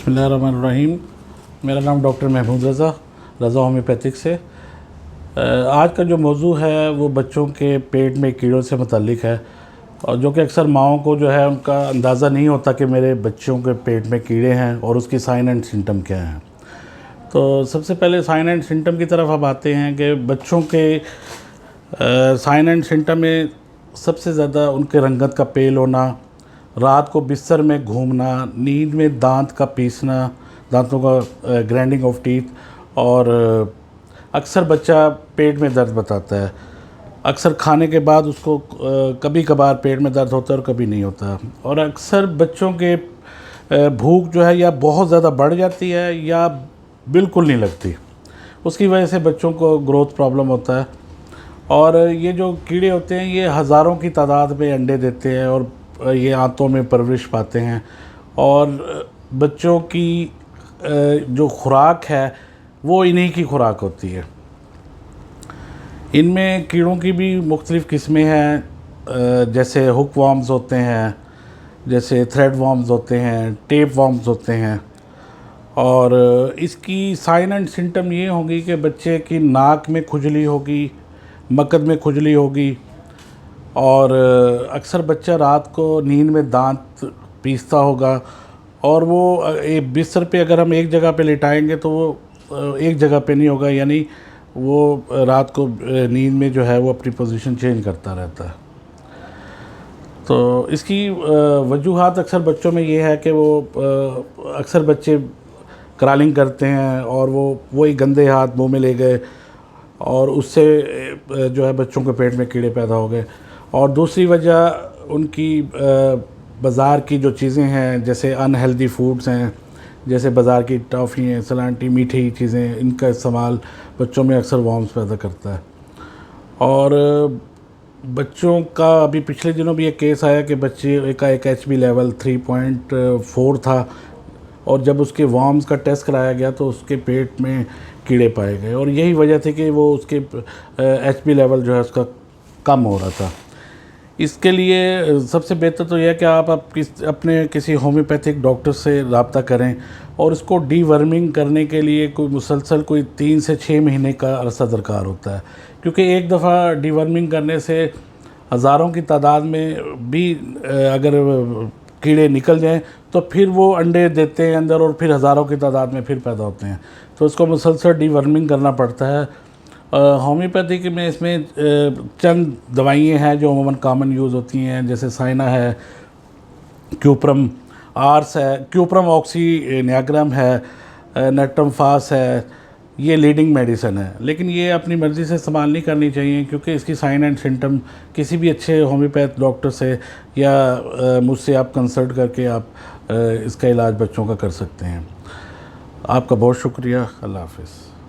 बिस्मिल्लाहिर्रहमानिर्रहीम। मेरा नाम डॉक्टर महमूद रज़ा होम्योपैथिक से। आज का जो मौजू है वो बच्चों के पेट में कीड़ों से मुतालिक है, और जो कि अक्सर माओं को जो है उनका अंदाज़ा नहीं होता कि मेरे बच्चों के पेट में कीड़े हैं और उसकी साइन एंड सिम्टम क्या हैं। तो सबसे पहले साइन एंड सिम्टम की तरफ अब आते हैं कि बच्चों के साइन एंड सिम्टम में सबसे ज़्यादा उनके रंगत का पेल होना, रात को बिस्तर में घूमना, नींद में दांत का पीसना, दांतों का ग्राइंडिंग ऑफ टीथ, और अक्सर बच्चा पेट में दर्द बताता है। अक्सर खाने के बाद उसको कभी कभार पेट में दर्द होता है और कभी नहीं होता। और अक्सर बच्चों के भूख जो है या बहुत ज़्यादा बढ़ जाती है या बिल्कुल नहीं लगती। उसकी वजह से बच्चों को ग्रोथ प्रॉब्लम होता है। और ये जो कीड़े होते हैं ये हज़ारों की तादाद में अंडे देते हैं और ये आंतों में परवरिश पाते हैं। और बच्चों की जो खुराक है वो इन्हीं की खुराक होती है। इनमें कीड़ों की भी मुख्तलिफ़ किस्में हैं, जैसे हुक वॉर्म्स होते हैं, जैसे थ्रेड वॉर्म्स होते हैं, टेप वॉर्म्स होते हैं। और इसकी साइन एंड सिम्टम ये होंगी कि बच्चे की नाक में खुजली होगी, मकद में खुजली होगी, और अक्सर बच्चा रात को नींद में दांत पीसता होगा। और वो एक बिस्तर पे अगर हम एक जगह पे लेटाएंगे तो वो एक जगह पे नहीं होगा, यानी वो रात को नींद में जो है वो अपनी पोजीशन चेंज करता रहता है। तो इसकी वजूहात अक्सर बच्चों में ये है कि वो अक्सर बच्चे क्रॉलिंग करते हैं और वो ही गंदे हाथ मुंह में ले गए और उससे जो है बच्चों के पेट में कीड़े पैदा हो गए। और दूसरी वजह उनकी बाज़ार की जो चीज़ें हैं, जैसे अनहेल्दी फूड्स हैं, जैसे बाज़ार की टॉफ़ी हैं, सलांटी, मीठी चीज़ें, इनका इस्तेमाल बच्चों में अक्सर वॉर्म्स पैदा करता है। और बच्चों का अभी पिछले दिनों भी एक केस आया कि बच्चे का एक HB लेवल 3.4 था, और जब उसके वॉर्म्स का टेस्ट कराया गया तो उसके पेट में कीड़े पाए गए, और यही वजह थी कि वो उसके HB लेवल जो है उसका कम हो रहा था। इसके लिए सबसे बेहतर तो यह है कि आप अपने किसी होम्योपैथिक डॉक्टर से रब्ता करें, और इसको डीवर्मिंग करने के लिए कोई मुसलसल 3 से 6 महीने का अरसा दरकार होता है, क्योंकि एक दफ़ा डीवर्मिंग करने से हज़ारों की तादाद में भी अगर कीड़े निकल जाएं तो फिर वो अंडे देते हैं अंदर, और फिर हज़ारों की तादाद में फिर पैदा होते हैं। तो इसको मुसलसल डीवर्मिंग करना पड़ता है। होम्योपैथिक में इसमें चंद दवाइयाँ हैं जो अमूमन कॉमन यूज़ होती हैं, जैसे साइना है, क्यूप्रम आर्स है, क्यूप्रम ऑक्सी नियाग्राम है, नेट्रम फास है। ये लीडिंग मेडिसिन है, लेकिन ये अपनी मर्ज़ी से इस्तेमाल नहीं करनी चाहिए, क्योंकि इसकी साइन एंड सिम्टम किसी भी अच्छे होम्योपैथ डॉक्टर से या मुझसे आप कंसल्ट करके आप इसका इलाज बच्चों का कर सकते हैं। आपका बहुत शुक्रिया। अल्लाह हाफ़िज़।